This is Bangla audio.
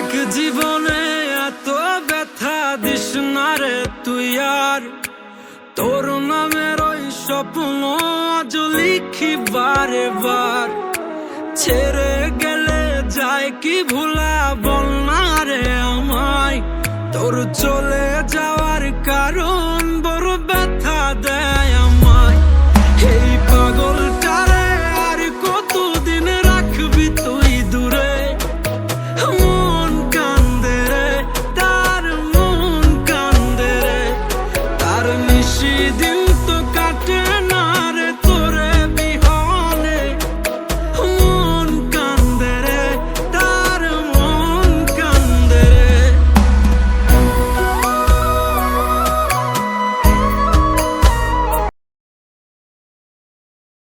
এক জীবনে এত ব্যথা দিস না রে তুই আর, তোর নামের ওই স্বপ্ন আজ লিখি বারে বার। ছেড়ে গেলে যায় কি ভুলা বল না রে আমায়, তোর চলে যাওয়ার কারণ